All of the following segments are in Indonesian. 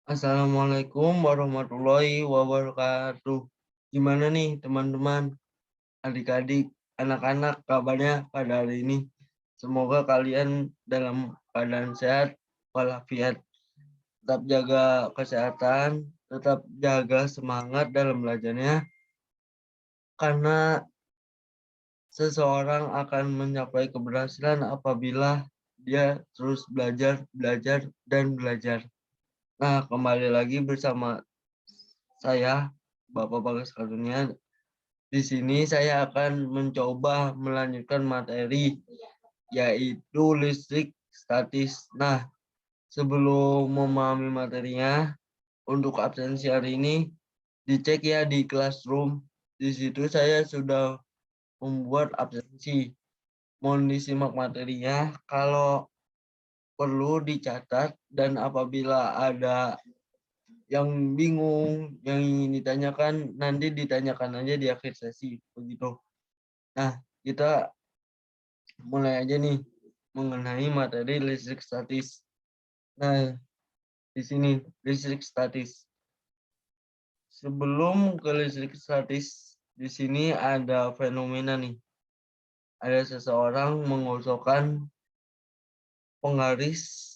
Assalamualaikum warahmatullahi wabarakatuh. Gimana nih teman-teman, adik-adik, anak-anak kabarnya pada hari ini? Semoga kalian dalam keadaan sehat walafiat. Tetap jaga kesehatan, tetap jaga semangat dalam belajarnya, karena seseorang akan mencapai keberhasilan apabila dia terus belajar, belajar, dan belajar. Nah, kembali lagi bersama saya, Bapak Bagas Karunia. Di sini saya akan mencoba melanjutkan materi yaitu listrik statis. Nah, sebelum memahami materinya, untuk absensi hari ini dicek ya di Classroom. Di situ saya sudah membuat absensi. Mohon disimak materinya. Kalau perlu dicatat dan apabila ada yang bingung, yang ingin ditanyakan, nanti ditanyakan aja di akhir sesi, begitu. Nah, kita mulai aja nih mengenai materi listrik statis. Nah, di sini listrik statis. Sebelum ke listrik statis, di sini ada fenomena nih. Ada seseorang mengosokkan penggaris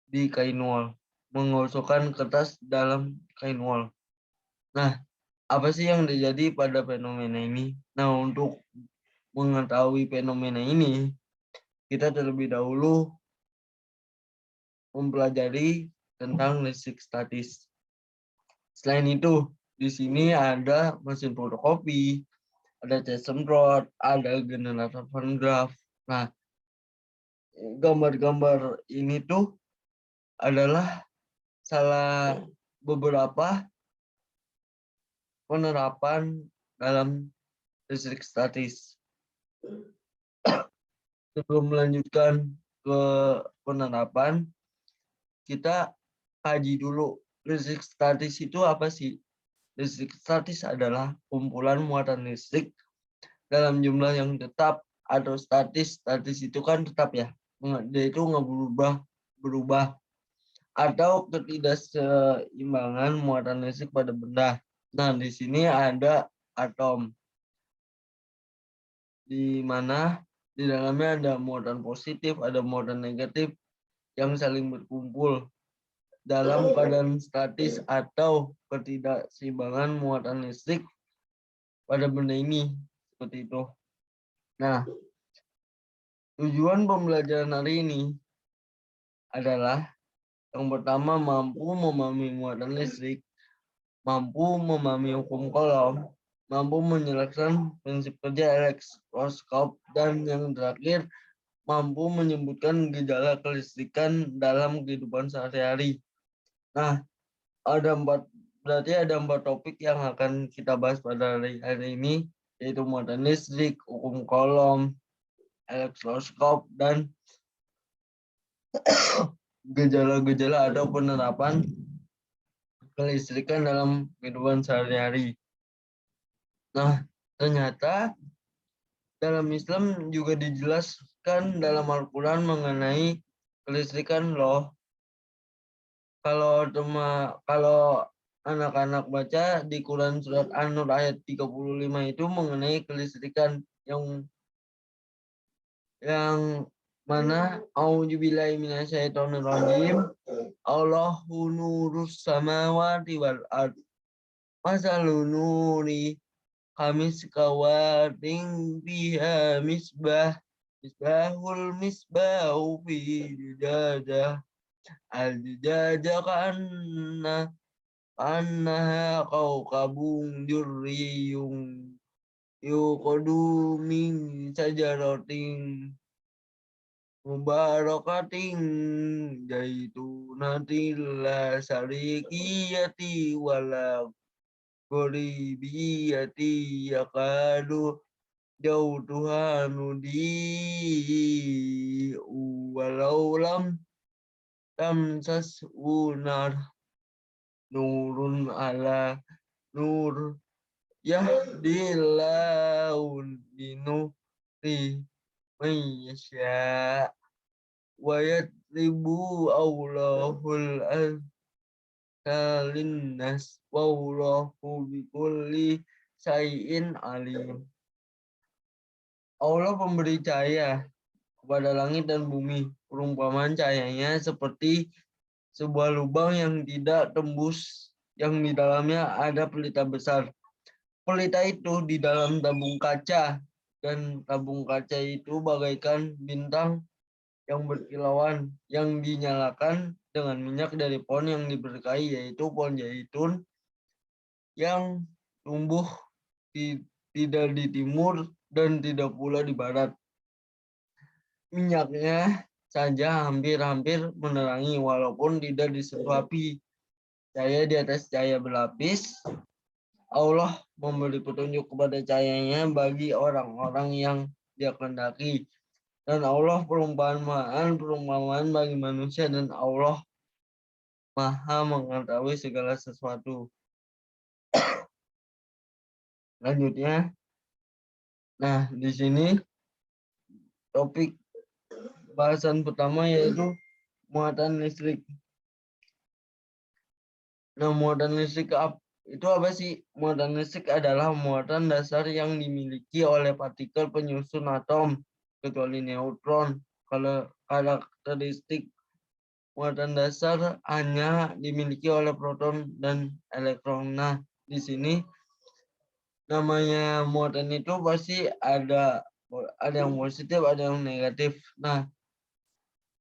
di kain wol, mengosokkan kertas dalam kain wol. Nah, apa sih yang terjadi pada fenomena ini? Nah, untuk mengetahui fenomena ini, kita terlebih dahulu mempelajari tentang listrik statis. Selain itu, di sini ada mesin fotokopi, ada cat semprot, ada generator Van Graph. Nah, gambar-gambar ini tuh adalah salah beberapa penerapan dalam listrik statis. Sebelum melanjutkan ke penerapan, kita kaji dulu listrik statis itu apa sih? Listrik statis adalah kumpulan muatan listrik dalam jumlah yang tetap atau statis. Statis itu kan tetap ya, dia itu nggak berubah atau ketidakseimbangan muatan listrik pada benda. Nah, di sini ada atom, di mana di dalamnya ada muatan positif, ada muatan negatif yang saling berkumpul dalam keadaan statis atau ketidakseimbangan muatan listrik pada benda ini, seperti itu. Nah, tujuan pembelajaran hari ini adalah yang pertama mampu memahami muatan listrik, mampu memahami hukum Coulomb, mampu menjelaskan prinsip kerja elektroskop, dan yang terakhir mampu menyebutkan gejala kelistrikan dalam kehidupan sehari-hari. Nah, berarti ada empat topik yang akan kita bahas pada hari ini, yaitu muatan listrik, hukum Coulomb, elektroskop, dan gejala-gejala atau penerapan kelistrikan dalam kehidupan sehari-hari. Nah, ternyata dalam Islam juga dijelaskan dalam Al-Quran mengenai kelistrikan loh. Kalau anak-anak baca di Quran surat An-Nur ayat 35 itu mengenai kelistrikan yang mana auzubillahi minasyaitonirrajim. Allahu nurus samawati wal ard. Masalun nuri kamis kawating biha misbahul misbahu fi jajah al jajah kannaha kawkabun durriyung yuqadu min sajaratin mubarakatin zaitunatil la sarikiyati wala goribiyati yakadu jauh Tuhan di walau lam tamsas unar nurun ala nur yahdillahu binuri mayyasya wa yatribu Allahul linnas wallahu bikulli syai'in alim. Allah pemberi cahaya kepada langit dan bumi. Perumpamaan cahayanya seperti sebuah lubang yang tidak tembus, yang di dalamnya ada pelita besar. Pelita itu di dalam tabung kaca, dan tabung kaca itu bagaikan bintang yang berkilauan, yang dinyalakan dengan minyak dari pohon yang diberkahi, yaitu pohon zaitun yang tumbuh tidak di timur dan tidak pula di barat. Minyaknya saja hampir-hampir menerangi walaupun tidak disentuh api. Cahaya di atas cahaya berlapis. Allah memberi petunjuk kepada cahayanya bagi orang-orang yang Dia kehendaki. Dan Allah perumpamaan bagi manusia, dan Allah Maha mengetahui segala sesuatu. Lanjutnya, nah di sini topik bahasan pertama yaitu muatan listrik. Nah, muatan listrik itu apa sih? Muatan listrik adalah muatan dasar yang dimiliki oleh partikel penyusun atom, kecuali neutron. Kalau karakteristik muatan dasar hanya dimiliki oleh proton dan elektron. Nah, di sini namanya muatan itu pasti ada yang positif, ada yang negatif. Nah,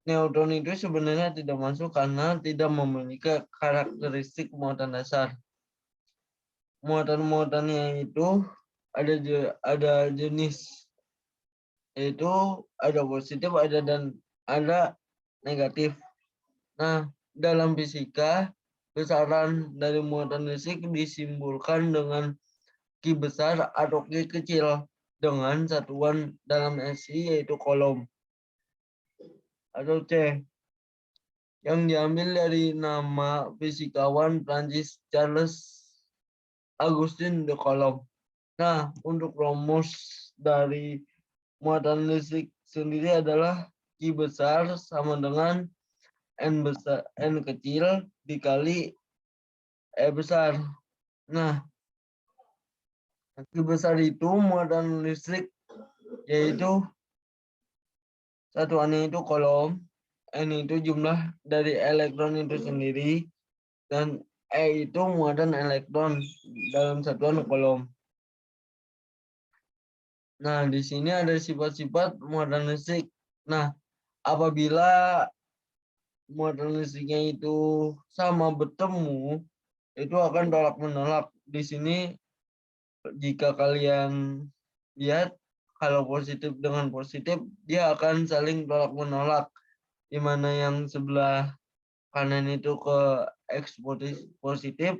neutron itu sebenarnya tidak masuk karena tidak memiliki karakteristik muatan dasar. Muatan-muatannya itu ada jenis, yaitu ada positif, ada negatif. Nah, dalam fisika besaran dari muatan listrik disimbolkan dengan Q besar atau Q kecil dengan satuan dalam SI yaitu Coulomb atau C, yang diambil dari nama fisikawan Prancis Charles Augustin de Coulomb. Nah, untuk rumus dari muatan listrik sendiri adalah Q besar sama dengan N kecil dikali E besar. Nah, Q besar itu muatan listrik, yaitu satuannya itu Coulomb, N itu jumlah dari elektron itu sendiri, dan E itu muatan elektron dalam satuan Coulomb. Nah, di sini ada sifat-sifat muatan listrik. Nah, apabila muatan listriknya itu sama bertemu, itu akan tolak-menolak. Di sini jika kalian lihat, kalau positif dengan positif, dia akan saling tolak-menolak, di mana yang sebelah kanan itu ke X positif,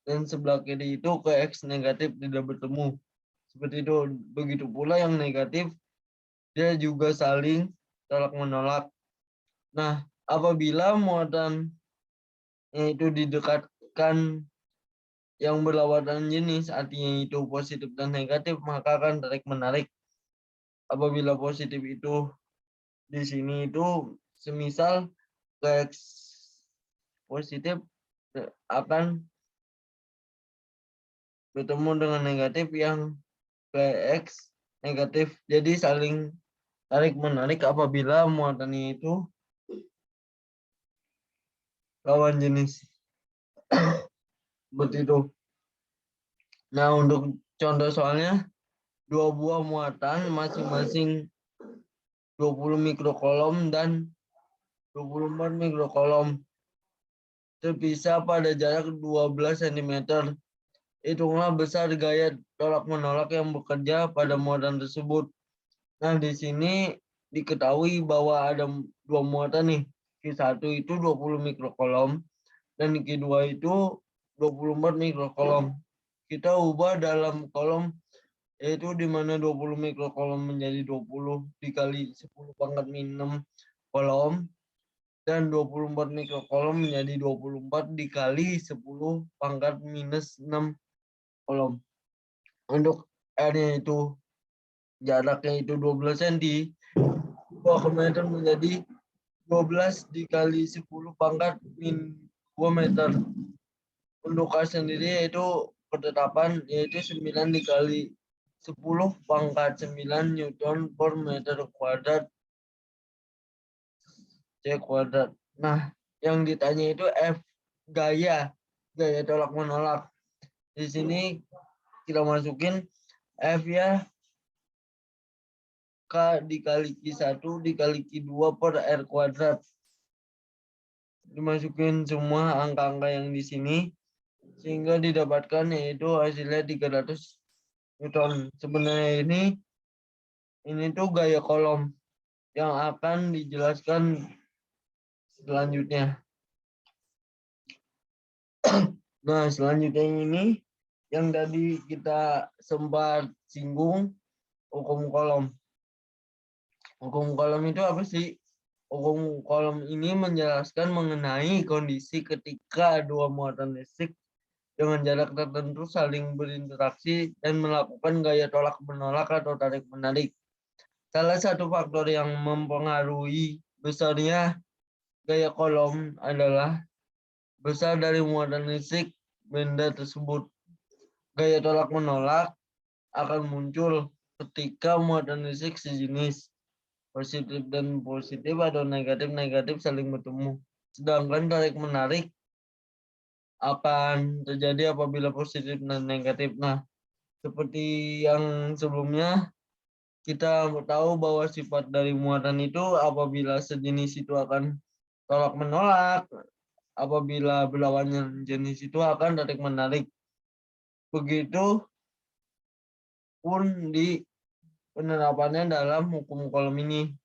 dan sebelah kiri itu ke X negatif, tidak bertemu. Seperti itu. Begitu pula yang negatif, dia juga saling tolak-menolak. Nah, apabila muatan itu didekatkan yang berlawanan jenis, artinya itu positif dan negatif, maka akan tarik-menarik. Apabila positif itu di sini itu semisal X positif akan bertemu dengan negatif yang X negatif. Jadi saling tarik-menarik apabila muatannya itu lawan jenis. Seperti itu. Nah, untuk contoh soalnya, dua buah muatan masing-masing 20 mikrocoulomb dan 24 mikrocoulomb terpisah pada jarak 12 cm. Hitunglah besar gaya tolak-menolak yang bekerja pada muatan tersebut. Nah, di sini diketahui bahwa ada dua muatan nih. Q1 itu 20 mikrocoulomb dan Q2 itu 24 mikrocoulomb. Kita ubah dalam kolom, yaitu di mana 20 mikrocoulomb menjadi 20 dikali 10 pangkat min 6 coulomb, dan 24 mikrocoulomb menjadi 24 dikali 10 pangkat minus 6 coulomb. Untuk R-nya itu jaraknya itu 12 cm, 2 meter menjadi 12 dikali 10 pangkat min 2 meter. Untuk K sendiri yaitu ketetapan yaitu 9 dikali 10 pangkat 9 Newton per meter kuadrat C kuadrat. Nah, yang ditanya itu F gaya tolak menolak. Di sini kita masukin F ya, K dikali Q1 dikali Q2 per R kuadrat. Dimasukin semua angka-angka yang di sini sehingga didapatkan yaitu hasilnya 300 Newton. Sebenarnya ini tuh gaya kolom yang akan dijelaskan selanjutnya. Nah, selanjutnya ini yang tadi kita sempat singgung, hukum kolom. Hukum kolom itu apa sih? Hukum kolom ini menjelaskan mengenai kondisi ketika dua muatan listrik dengan jarak tertentu saling berinteraksi dan melakukan gaya tolak menolak atau tarik menarik. Salah satu faktor yang mempengaruhi besarnya gaya kolom adalah besar dari muatan listrik benda tersebut. Gaya tolak menolak akan muncul ketika muatan listrik sejenis positif dan positif atau negatif saling bertemu. Sedangkan tarik menarik akan terjadi apabila positif dan negatif. Nah, seperti yang sebelumnya kita tahu bahwa sifat dari muatan itu apabila sejenis itu akan tolak menolak, apabila berlawanan jenis itu akan tarik menarik. Begitu pun di penerapannya dalam hukum kolom ini.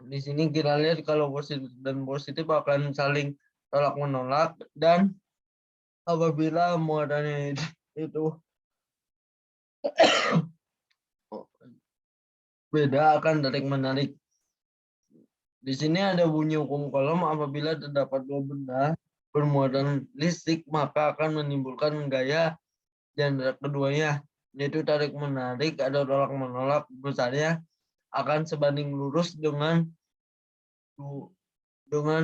Di sini kita lihat kalau positif dan positif akan saling tolak menolak, dan apabila muatannya itu beda akan tarik menarik. Di sini ada bunyi hukum kolom apabila terdapat dua benda bermuatan listrik maka akan menimbulkan gaya dan keduanya, yaitu tarik menarik atau tolak menolak besarnya akan sebanding lurus dengan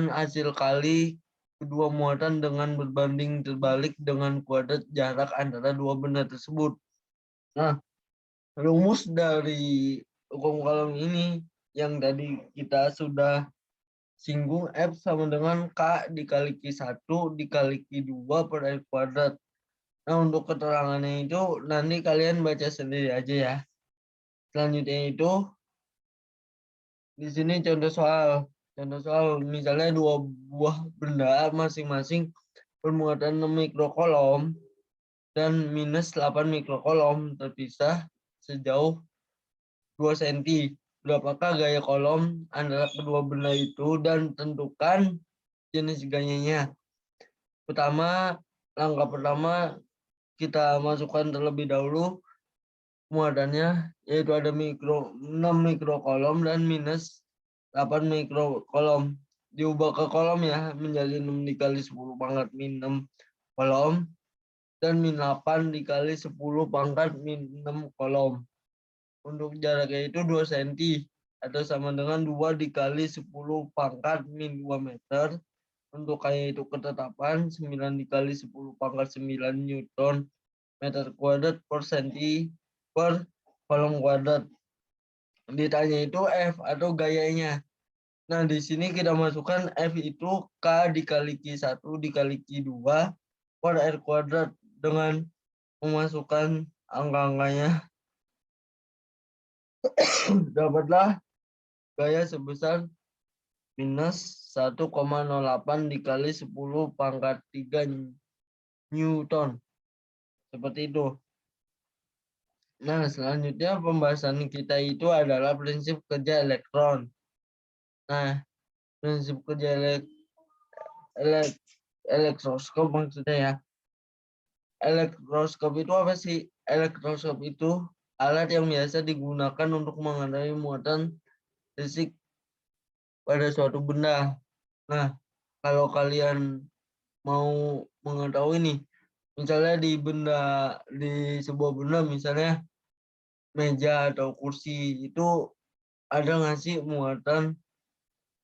hasil kali kedua muatan dengan berbanding terbalik dengan kuadrat jarak antara dua benda tersebut. Nah, rumus dari hukum kolom ini yang tadi kita sudah singgung, F sama dengan K dikali Q1 dikali Q2 per R kuadrat. Nah, untuk keterangannya itu nanti kalian baca sendiri aja ya. Selanjutnya itu di sini contoh soal. Contoh soal misalnya dua buah benda masing-masing bermuatan 6 mikrokolom dan minus 8 mikrokolom terpisah sejauh 2 cm. Berapakah gaya kolom antara kedua benda itu dan tentukan jenis gayanya. Langkah pertama kita masukkan terlebih dahulu muatannya, yaitu ada 6 mikrokolom dan minus 8 mikrokolom. Diubah ke kolom ya, menjadi 6 dikali 10 pangkat min 6 kolom dan min 8 dikali 10 pangkat min 6 kolom. Untuk jaraknya itu 2 cm atau sama dengan 2 dikali 10 pangkat min 2 meter. Untuk kayak itu ketetapan 9 dikali 10 pangkat 9 Newton meter kuadrat per cm per kolom kuadrat. Ditanya itu F atau gayanya. Nah, di sini kita masukkan F itu K dikali Q1 dikali Q2 per R kuadrat dengan memasukkan angka-angkanya. Dapatlah gaya sebesar minus 1,08 dikali 10 pangkat 3 Newton. Seperti itu. Nah, selanjutnya pembahasan kita itu adalah prinsip kerja elektron. Nah, prinsip kerja elektroskop maksudnya ya. Elektroskop itu apa sih? Elektroskop itu alat yang biasa digunakan untuk mengetahui muatan listrik pada suatu benda. Nah, kalau kalian mau mengetahui nih, misalnya di sebuah benda, misalnya meja atau kursi, itu ada nggak sih muatan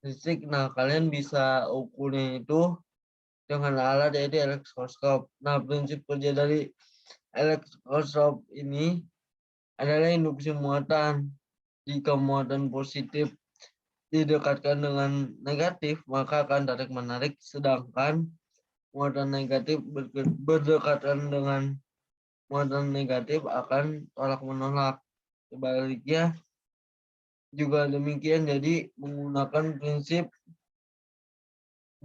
listrik? Nah, kalian bisa ukurnya itu dengan alat yaitu elektroskop. Nah, prinsip kerja dari elektroskop ini adalah induksi muatan. Jika muatan positif didekatkan dengan negatif, maka akan tarik-menarik, sedangkan muatan negatif berdekatan dengan muatan negatif akan tolak-menolak. Sebaliknya juga demikian, jadi menggunakan prinsip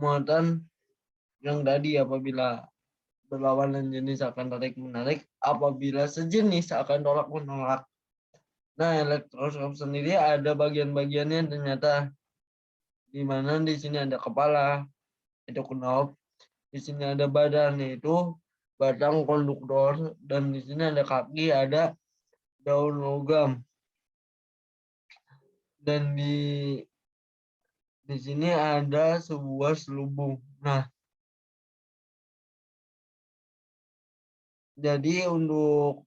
muatan yang tadi apabila berlawanan jenis akan tarik-menarik, apabila sejenis akan tolak-menolak. Nah, elektroskop sendiri ada bagian-bagiannya ternyata, di mana di sini ada kepala, itu knob, di sini ada badan, yaitu batang konduktor, dan di sini ada kaki, ada daun logam, dan di sini ada sebuah selubung. Nah, jadi untuk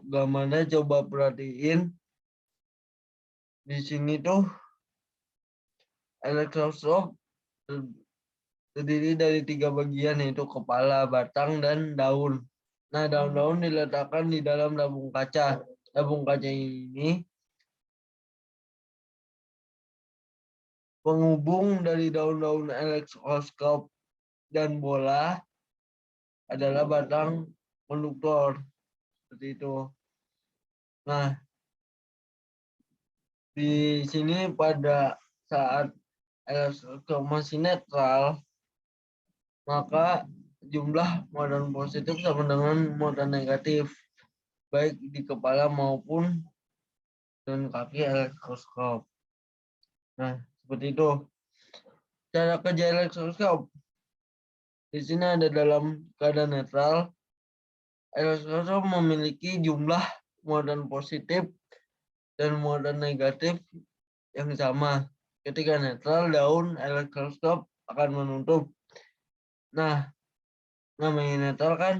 gambarnya coba perhatiin di sini tuh elektroskop terdiri dari 3 bagian, yaitu kepala, batang, dan daun. Nah, daun-daun diletakkan di dalam tabung kaca. Tabung kaca ini penghubung dari daun-daun elektroskop dan bola adalah batang konduktor. Seperti itu. Nah, di sini pada saat elektroskop masih netral, maka jumlah muatan positif sama dengan muatan negatif, baik di kepala maupun dan kaki elektroskop. Nah, seperti itu. Cara kerja elektroskop. Di sini ada dalam keadaan netral. Elektroskop memiliki jumlah muatan positif dan muatan negatif yang sama. Ketika netral, daun elektroskop akan menutup. Nah, namanya netral kan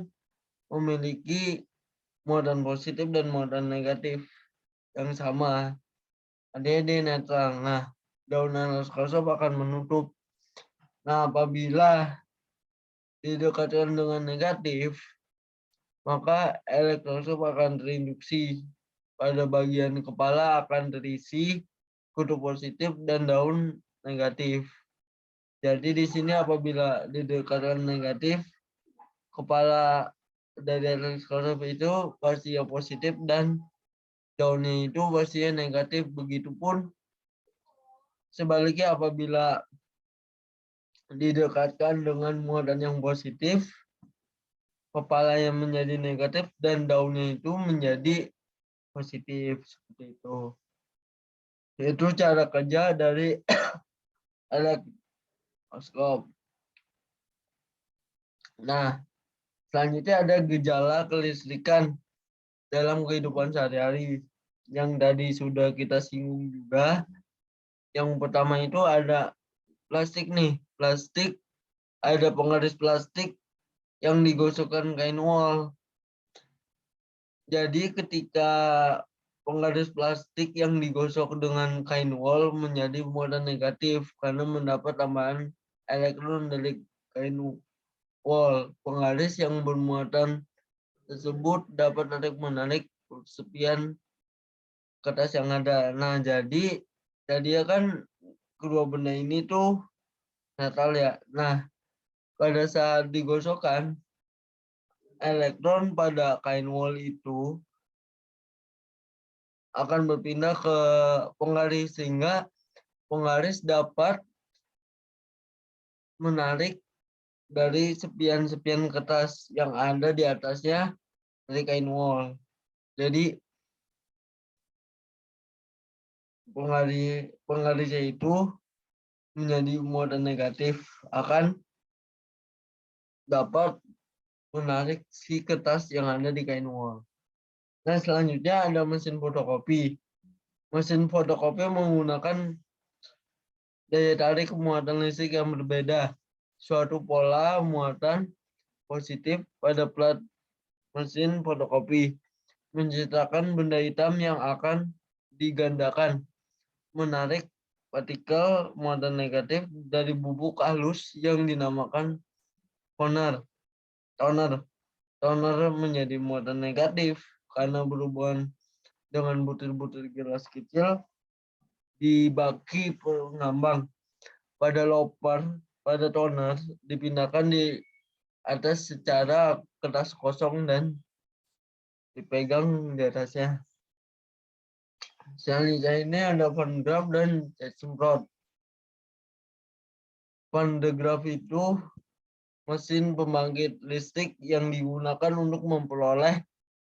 memiliki muatan positif dan muatan negatif yang sama. Ada di netral. Nah, daun elektroskop akan menutup. Nah, apabila didekatkan dengan negatif, maka elektroskop akan terinduksi. Pada bagian kepala akan terisi kutub positif dan daun negatif. Jadi di sini apabila didekatkan negatif, kepala dari elektroskop itu pasti yang positif dan daunnya itu pastinya negatif. Begitupun sebaliknya apabila didekatkan dengan muatan yang positif, kepala yang menjadi negatif dan daunnya itu menjadi positif. Seperti itu. Itu cara kerja dari elektroskop. Nah, selanjutnya ada gejala kelistrikan dalam kehidupan sehari-hari yang tadi sudah kita singgung juga. Yang pertama itu ada plastik nih, plastik, ada penggaris plastik yang digosokkan kain wol. Jadi ketika penggaris plastik yang digosok dengan kain wol menjadi muatan negatif karena mendapat tambahan elektron dari kain wol. Penggaris yang bermuatan tersebut dapat tarik-menarik persepian kertas yang ada. Nah, jadi ya kan kedua benda ini tuh netral ya. Nah, pada saat digosokkan, elektron pada kain wol itu akan berpindah ke penggaris sehingga penggaris dapat menarik dari sepian-sepian kertas yang ada di atasnya dari kain wol. Jadi penggarisnya itu menjadi muatan negatif akan dapat menarik si kertas yang ada di kain wol. Nah, selanjutnya ada mesin fotokopi. Mesin fotokopi menggunakan daya tarik muatan listrik yang berbeda. Suatu pola muatan positif pada plat mesin fotokopi menciptakan benda hitam yang akan digandakan, menarik partikel muatan negatif dari bubuk halus yang dinamakan toner. Toner menjadi muatan negatif karena berhubungan dengan butir-butir gelas kecil di baki pengambang. Pada toner dipindahkan di atas secara kertas kosong dan dipegang di atasnya. Selanjutnya ini ada Van Graaf dan cat semprot. Van de Graaff itu mesin pembangkit listrik yang digunakan untuk memperoleh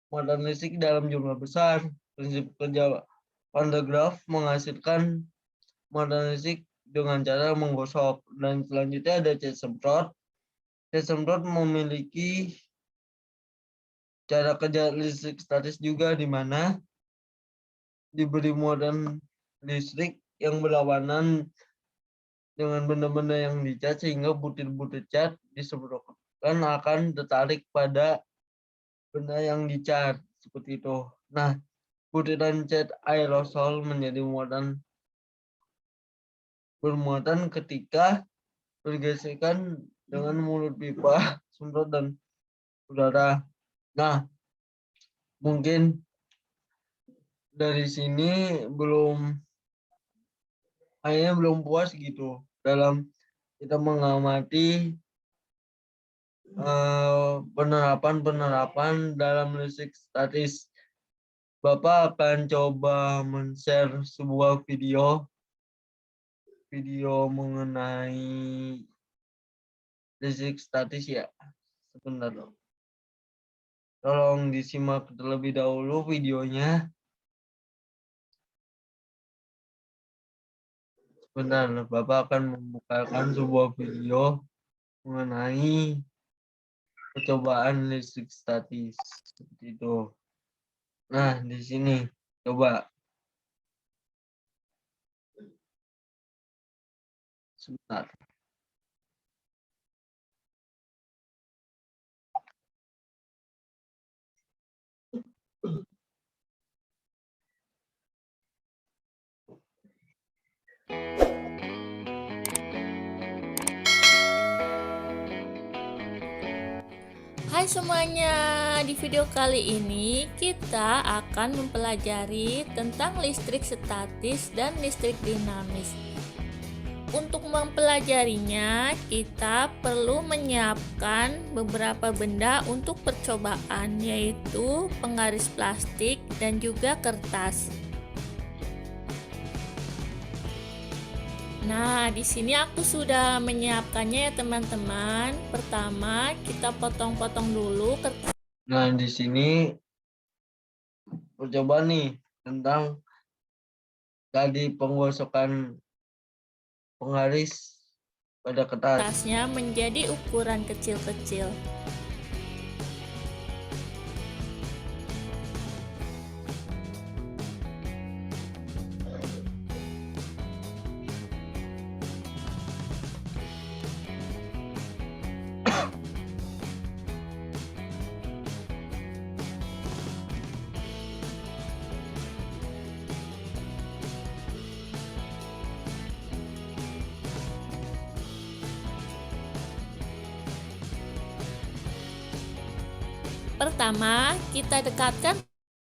muatan listrik dalam jumlah besar. Prinsip kerja Van de Graaff menghasilkan muatan listrik dengan cara menggosok. Dan selanjutnya ada cat semprot. Cat semprot memiliki cara kerja listrik statis juga, di mana diberi muatan listrik yang berlawanan dengan benda-benda yang dicat sehingga butir-butir cat disemprotkan akan tertarik pada benda yang dicat seperti itu. Nah, butiran cat aerosol menjadi bermuatan ketika bergesekan dengan mulut pipa semprot dan udara. Nah, mungkin dari sini belum puas gitu dalam kita mengamati penerapan dalam listrik statis. Bapak akan coba men-share sebuah video mengenai listrik statis ya. Sebentar dong. Tolong disimak terlebih dahulu videonya. Sebentar, Bapak akan membukakan sebuah video mengenai percobaan listrik statis seperti itu. Nah, di sini coba sebentar. Hai semuanya, di video kali ini kita akan mempelajari tentang listrik statis dan listrik dinamis. Untuk mempelajarinya, kita perlu menyiapkan beberapa benda untuk percobaan, yaitu penggaris plastik dan juga kertas. Nah, di sini aku sudah menyiapkannya ya teman-teman. Pertama, kita potong-potong dulu kertas. Nah, di sini percobaan nih tentang tadi penggosokan penggaris pada kertas. Kertasnya menjadi ukuran kecil-kecil. Pertama, kita dekatkan.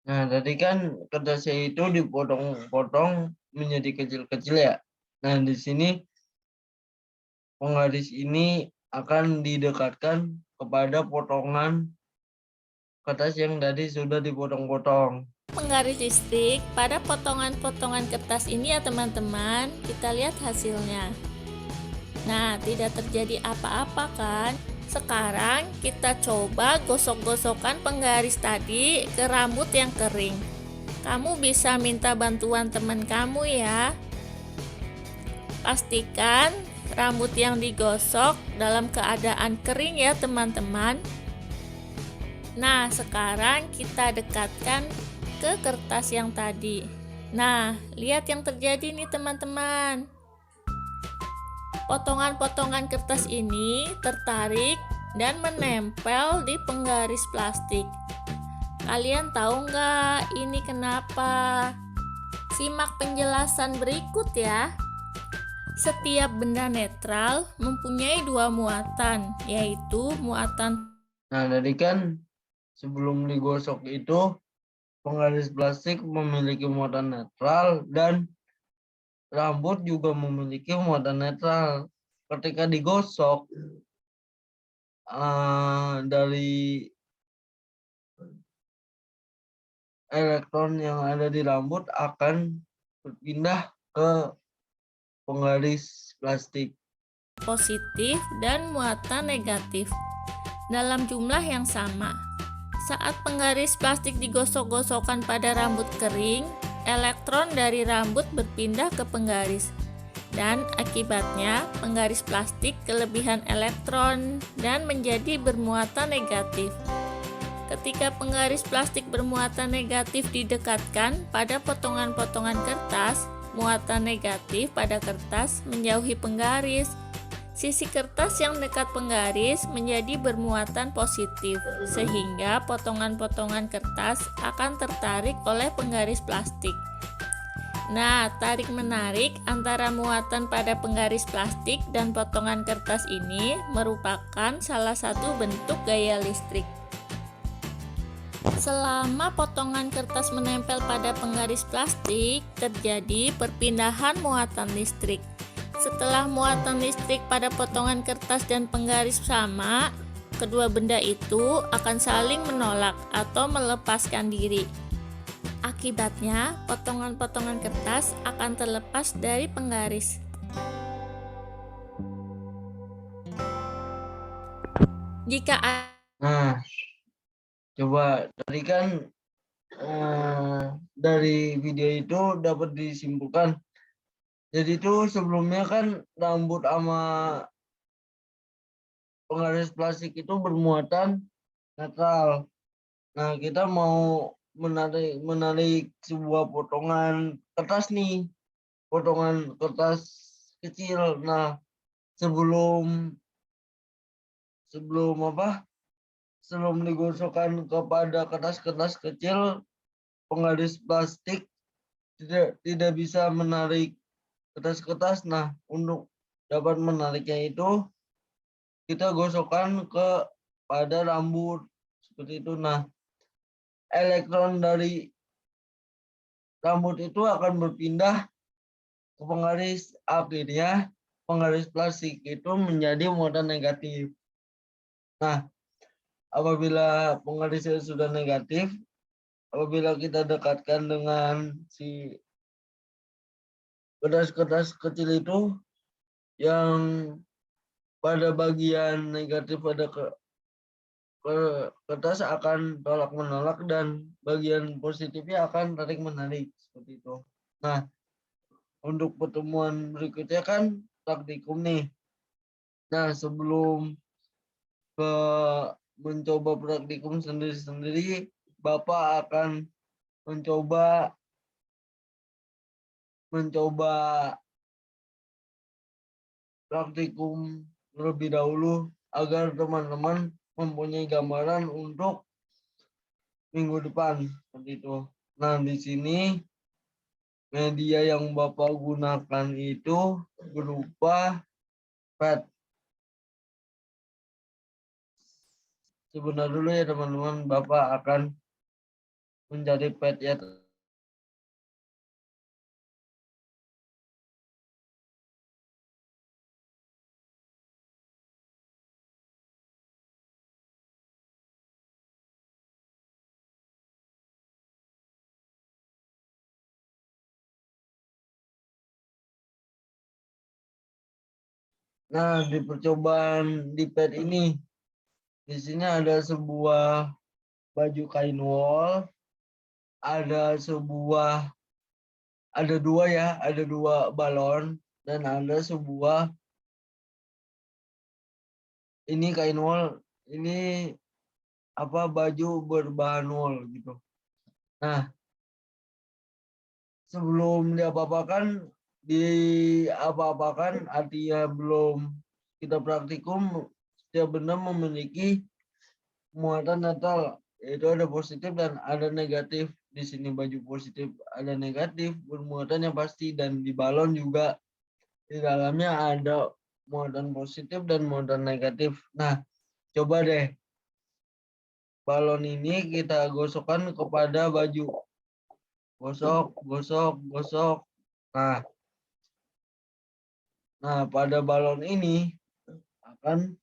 Nah, tadi kan kertasnya itu dipotong-potong menjadi kecil-kecil ya. Nah, di sini penggaris ini akan didekatkan kepada potongan kertas yang tadi sudah dipotong-potong. Penggaris listrik pada potongan-potongan kertas ini ya teman-teman. Kita lihat hasilnya. Nah, tidak terjadi apa-apa kan? Sekarang kita coba gosok-gosokkan penggaris tadi ke rambut yang kering. Kamu bisa minta bantuan teman kamu ya. Pastikan rambut yang digosok dalam keadaan kering ya teman-teman. Nah, sekarang kita dekatkan ke kertas yang tadi. Nah, lihat yang terjadi nih teman-teman. Potongan-potongan kertas ini tertarik dan menempel di penggaris plastik. Kalian tahu nggak ini kenapa? Simak penjelasan berikut ya. Setiap benda netral mempunyai dua muatan, yaitu muatan. Nah, tadi kan sebelum digosok itu penggaris plastik memiliki muatan netral dan rambut juga memiliki muatan netral. Ketika digosok, dari elektron yang ada di rambut akan berpindah ke penggaris plastik. Positif dan muatan negatif dalam jumlah yang sama. Saat penggaris plastik digosok-gosokkan pada rambut kering, elektron dari rambut berpindah ke penggaris. Dan akibatnya penggaris plastik kelebihan elektron dan menjadi bermuatan negatif. Ketika penggaris plastik bermuatan negatif didekatkan pada potongan-potongan kertas, muatan negatif pada kertas menjauhi penggaris. Sisi kertas yang dekat penggaris menjadi bermuatan positif, sehingga potongan-potongan kertas akan tertarik oleh penggaris plastik. Nah, tarik-menarik antara muatan pada penggaris plastik dan potongan kertas ini merupakan salah satu bentuk gaya listrik. Selama potongan kertas menempel pada penggaris plastik, terjadi perpindahan muatan listrik. Setelah muatan listrik pada potongan kertas dan penggaris sama, kedua benda itu akan saling menolak atau melepaskan diri. Akibatnya, potongan-potongan kertas akan terlepas dari penggaris. Jika Nah, coba tadi kan dari video itu dapat disimpulkan. Jadi itu sebelumnya kan rambut sama penggaris plastik itu bermuatan netral. Nah, kita mau menarik sebuah potongan kertas nih, potongan kertas kecil. Nah, sebelum digosokkan kepada kertas-kertas kecil, penggaris plastik tidak bisa menarik kertas-kertas. Nah, untuk dapat menariknya itu kita gosokkan pada rambut seperti itu. Nah, elektron dari rambut itu akan berpindah ke penggaris. Akhirnya penggaris plastik itu menjadi muatan negatif. Nah, apabila penggarisnya sudah negatif, apabila kita dekatkan dengan si kertas-kertas kecil itu yang pada bagian negatif pada kertas akan tolak menolak dan bagian positifnya akan tarik menarik seperti itu. Nah, untuk pertemuan berikutnya kan praktikum nih. Nah, sebelum mencoba praktikum sendiri-sendiri, Bapak akan mencoba praktikum terlebih dahulu agar teman-teman mempunyai gambaran untuk minggu depan seperti itu. Nah, di sini media yang Bapak gunakan itu berupa pad. Sebentar dulu ya teman-teman, Bapak akan mencari pad ya. Nah, di percobaan di pad ini, di sini ada sebuah baju kain wol, ada dua balon, dan ada sebuah ini kain wol, ini baju berbahan wol gitu. Nah, sebelum diapa-apakan artinya belum kita praktikum, setiap benda memiliki muatan netral, yaitu ada positif dan ada negatif. Di sini baju positif ada negatif bermuatan yang pasti, dan di balon juga Di dalamnya ada muatan positif dan muatan negatif. Nah, coba deh balon ini kita gosokkan kepada baju. Gosok, gosok, gosok. Nah, pada balon ini akan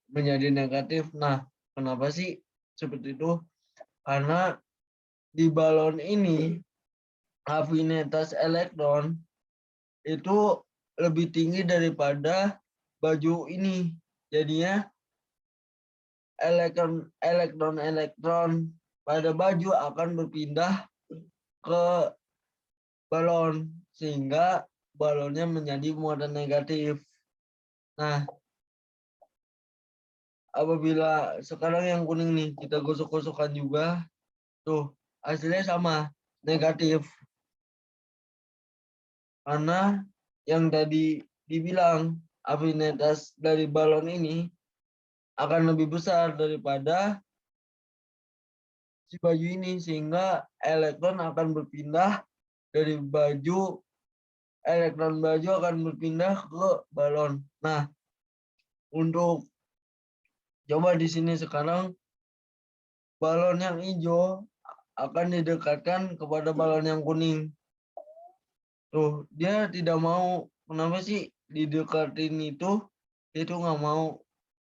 menjadi negatif. Nah, kenapa sih seperti itu? Karena di balon ini afinitas elektron itu lebih tinggi daripada baju ini. Jadinya elektron pada baju akan berpindah ke balon sehingga balonnya menjadi muatan negatif. Nah, apabila sekarang yang kuning nih kita gosok-gosokkan juga, tuh hasilnya sama, negatif. Karena yang tadi dibilang afinitas dari balon ini akan lebih besar daripada si baju ini sehingga elektron akan berpindah dari baju, elektron baju akan berpindah ke balon. Nah, untuk coba di sini sekarang balon yang hijau akan didekatkan kepada balon yang kuning. Tuh, dia tidak mau. Kenapa sih didekatin itu? Itu nggak mau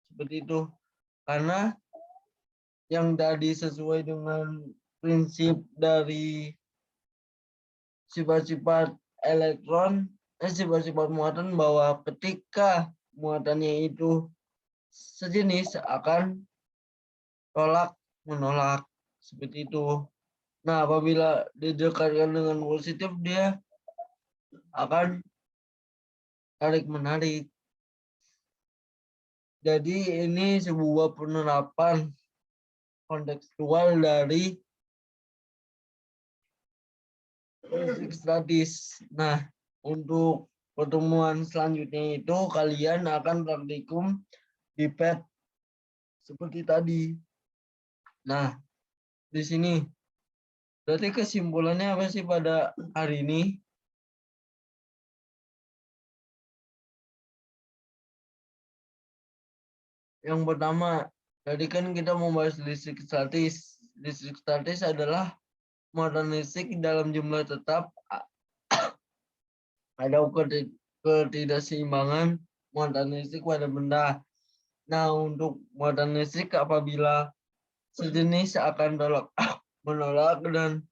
seperti itu. Karena yang tadi sesuai dengan prinsip dari sifat-sifat elektron, sifat-sifat muatan bahwa ketika muatannya itu sejenis akan tolak menolak seperti itu. Nah, apabila didekatkan dengan positif dia akan tarik menarik. Jadi ini sebuah penerapan kontekstual dari fisik statis. Nah, untuk pertemuan selanjutnya itu kalian akan praktikum di PET seperti tadi. Nah, di sini berarti kesimpulannya apa sih pada hari ini? Yang pertama, tadi kan kita membahas listrik statis. Listrik statis adalah muatan listrik dalam jumlah tetap ada ketidakseimbangan muatan listrik pada benda. Nah, untuk muatan listrik apabila sejenis akan tolak menolak dan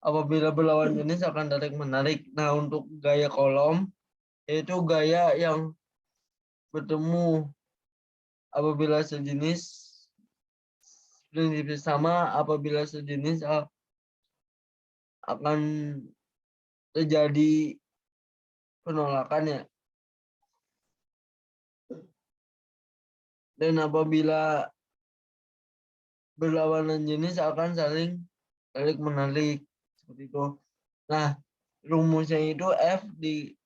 apabila berlawan jenis akan tarik menarik. Nah, untuk gaya kolom yaitu gaya yang bertemu apabila sejenis prinsip sama apabila sejenis akan terjadi penolakannya. Dan apabila berlawanan jenis akan saling tarik menarik seperti itu. Nah, rumusnya itu F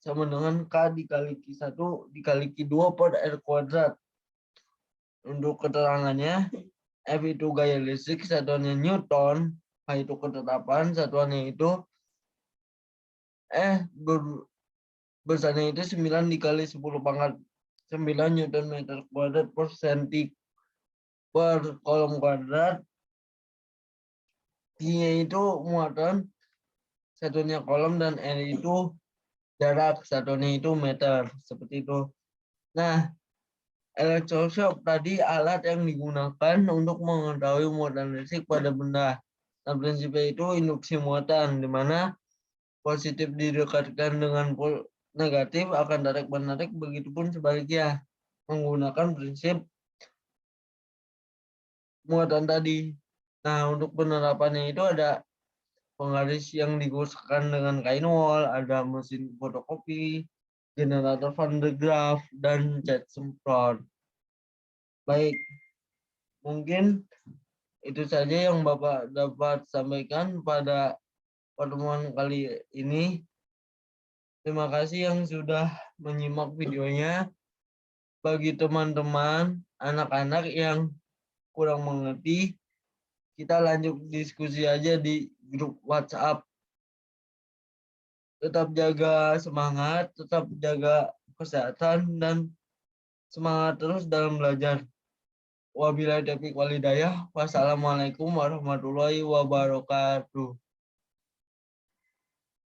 sama dengan K dikali Q1 dikali Q2 per R kuadrat. Untuk keterangannya, F itu gaya listrik, satuannya Newton, K itu ketetapan, satuannya itu besarnya itu 9 dikali 10 pangkat 9 Newton meter kuadrat per senti per kolom kuadrat. Q-nya itu muatan, satunya kolom, dan R itu jarak, satunya itu meter, seperti itu. Nah, elektroshock tadi alat yang digunakan untuk mengetahui muatan listrik pada benda. Nah, prinsipnya itu induksi muatan, di mana positif didekatkan dengan negatif akan tarik menarik, begitupun sebaliknya menggunakan prinsip muatan tadi. Nah, untuk penerapannya itu ada penggaris yang digosokkan dengan kain wol, ada mesin fotokopi, generator Van de Graaff, dan cat semprot. Baik, mungkin itu saja yang Bapak dapat sampaikan pada pertemuan kali ini. Terima kasih yang sudah menyimak videonya. Bagi teman-teman, anak-anak yang kurang mengerti, kita lanjut diskusi aja di grup WhatsApp. Tetap jaga semangat, tetap jaga kesehatan, dan semangat terus dalam belajar. Wabillahi taufiq walhidayah. Wassalamualaikum warahmatullahi wabarakatuh.